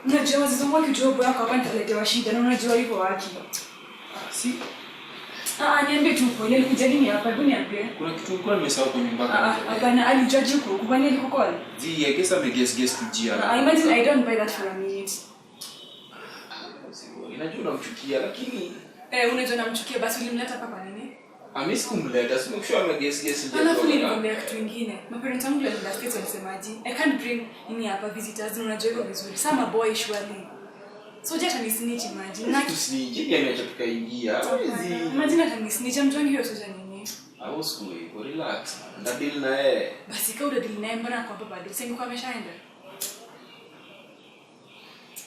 Unajua zizongwa kidogo yako hapa nitaletewa shida na unajua hivyo wapi. Si. Niambie tu kweli alikuja nini hapa? Hebu niambie. Kuna kitu nilikuwa nimesahau kwa nyumba yangu. Hapana, alijaji huko. Kwani alikucall? I guess I guess kujia. I imagine I don't buy that for a minute. Inajua unamchukia lakini unajua namchukia basi ulimleta hapa kwa nini? Amesi kumleta, sio kushoa guess. Alafu nilikwambia kitu kingine. Maparents wangu ndio last walisemaje? I can't bring any hapa visitors, unajua hivyo vizuri. Sama boy surely. So just ni snitch imagine. Na snitch yani amechoka ingia. Imagine hata ni snitch mtu wangu hiyo soja nini? I was cool, relax. Na deal na yeye. Basi kama ule deal naye mbona kwa baba ndio sasa kwa ameshaenda.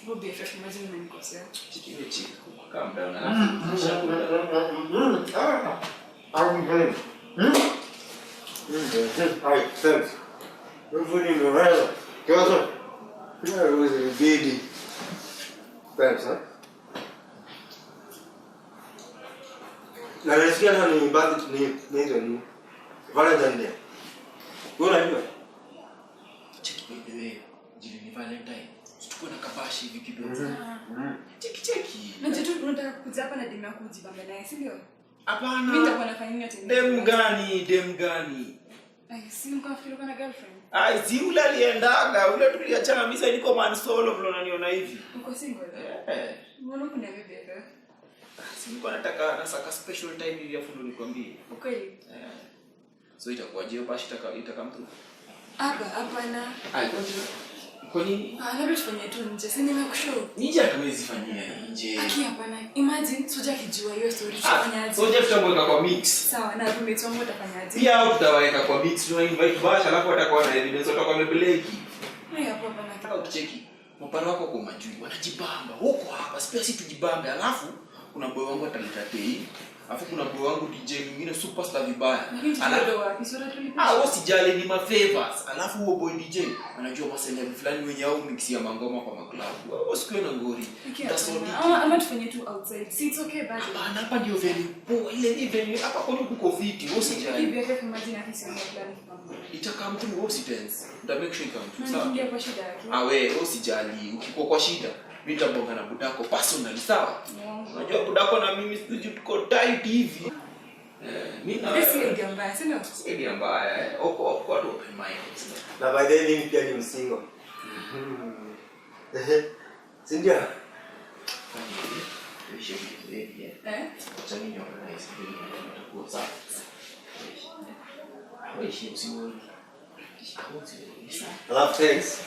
Bobi fresh imagine umenikosea. Chiki. Calm down. I'm good. Alright, thanks. We're putting the right. Go. Yeah, it was a baby. Thanks, huh? Na nasikia na ni bado ni hizo ni. Valentine Day. Unajua? Cheki baby. Jili ni Valentine. Tuchukue na kabashi hivi kidogo. Cheki. Na jitu unataka kuja hapa na demu yako kujibamba naye, si ndio? Hapana. Mimi nitakuwa nafanya nini tena? Dem gani? Si mkafikiri uko na girlfriend? Si ule aliendaga, ule tuliachana mimi sasa niko man solo vile unaniona hivi. Uko single? Mbona kuna bibi hapa? Si niko nataka nasaka special time hivi afu ndo nikwambie. Ukweli? So itakuwa je bashi itaka mtu? Hapana. Kwa nini? Labda tufanye tu nje. Si nimekushow. Nje hatuwezi fanyia nje. Hapana. Imagine soja kijua hiyo story tutafanyaje? Soja tutamweka kwa mix. Sawa, na roommate wangu utafanyaje? Pia au tutaweka kwa mix, tuna invite bash alafu atakuwa na evidence utakuwa amebeleki. Hapa Nataka ukicheki. Mpara wako kwa majui wanajibamba. Huko hapa space tujibambe alafu kuna boy wangu ataleta tei. Alafu kuna boy wangu DJ mwingine superstar vibaya. Usijali ni ma favors. Alafu huo boy DJ anajua masela fulani wenye au mix ya mangoma kwa maklabu. Wewe usikiwe na ngori. Ama tufanye tu outside. Si it's okay bado. Hapa ndio very poa. Ile venue hapa kwa kuko fiti. Usijali. Hivi yake imagine akisema fulani kama. Itakaa mtu wewe usitense. Uta make sure come sawa. Unaingia kwa shida yake. Wewe usijali. Ukiko kwa shida mimi nitabonga na budako personally sawa? Unajua budako na mimi sisi tuko tight hivi. Mimi na si mbaya, sio? Si mbaya. Oko watu open mind. Na by the way mimi pia ni msingo. Sindia. Chani nyo na hizo ndio sawa. Wewe shi usiwe. Love thanks.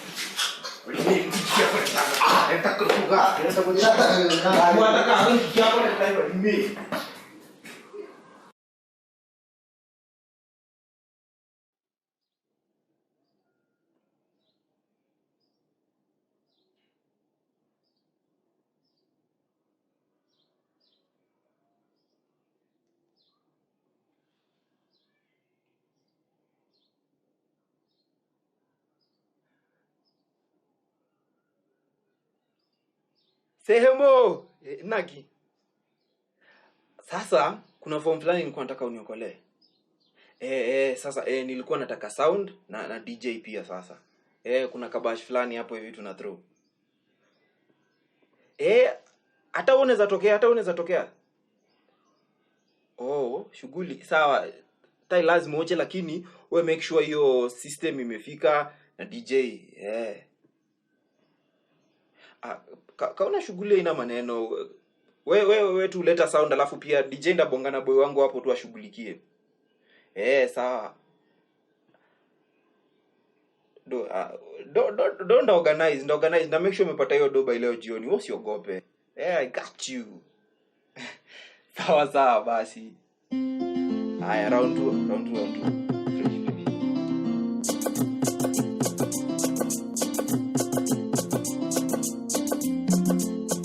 Sehemu Nagi. Sasa kuna form fulani nilikuwa nataka uniokolee. Sasa nilikuwa nataka sound na DJ pia sasa. Kuna kabash fulani hapo hivi tuna throw. Hata unaweza tokea. Shughuli sawa. Tai lazima uoche lakini we make sure hiyo system imefika na DJ. Kaona shughuli ina maneno. Wewe tu leta sound alafu pia DJ ndabongana boy wangu hapo tu ashughulikie. Sawa. Don't organize na make sure umepata hiyo doba leo jioni. Usiogope. I got you. Sawa basi. Haya round 2.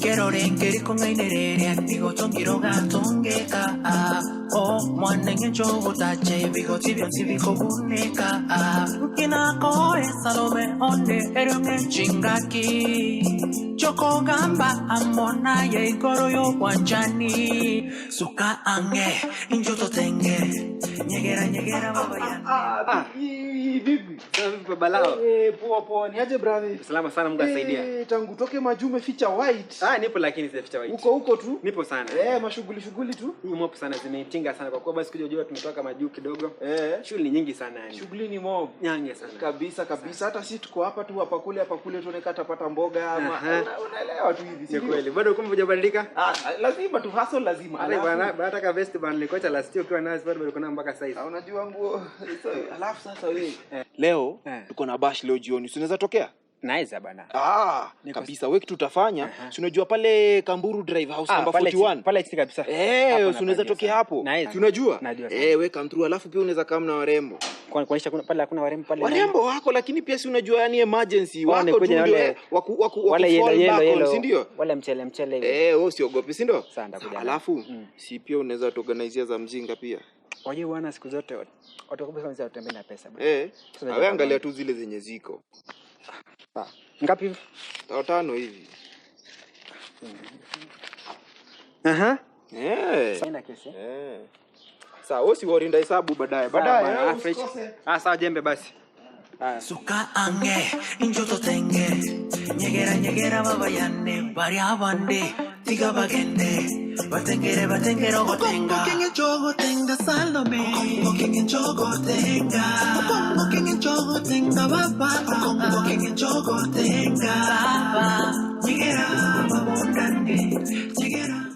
Quiero renkeri con ainerere antigo chongiro gatongeka oh mwane ngejo tache biko tibio tibiko buneka kinako esalome onde eronge chingaki choko gamba amona ye goro yo wanjani suka ange injoto tenge nyegera baba yana Bibi. Safi balao. Poa niaje brother? Salama sana, Mungu asaidia. Tangu toke majume feature white. Nipo lakini si feature white. Uko tu? Nipo sana. Mashughuli tu. Hii mob sana zimetinga sana kwa kuwa basi kuja unajua tumetoka majuu kidogo. Shughuli ni nyingi sana yani. Shughuli ni mob. Nyingi sana. Kabisa. Hata sisi tuko hapa tu hapa kule tunekata pata mboga ama unaelewa tu hivi. Ni kweli. Bado kumbe hujabadilika? Lazima tu hustle lazima. Hata ka vest bana nilikocha last year ukiwa nazo bado kuna mpaka size. Unajua nguo. Alafu sasa wewe leo tuko na bash leo jioni. Unaweza tokea? Naweza bana. Kabisa. Wewe kitu utafanya, si unajua pale Kamburu Drive House number 41. Pale chini kabisa. Unaweza tokea hapo. Si unajua? Wewe come through alafu pia unaweza kama na warembo. Kuanisha kuna pale hakuna warembo pale. Warembo wako lakini pia si unajua yani emergency wako tu ndio wale yellow si ndio? Wale mchele hivi. Wewe usiogopi si ndio? Alafu si pia unaweza tuorganize za mjinga pia. Wajua wana siku zote watu wakubwa sana watembea na pesa bwana. Wewe angalia tu zile zenye ziko. Ngapi hivi? 5 hivi. Sina kesi. Sawa, wewe si worry ndahesabu baadaye. Sawa jembe basi. suka ange injoto tenge nyegera baba yane bari abande tiga bagende batengero gotenga kenge jogo tenga salome kenge jogo tenga baba kenge jogo tenga baba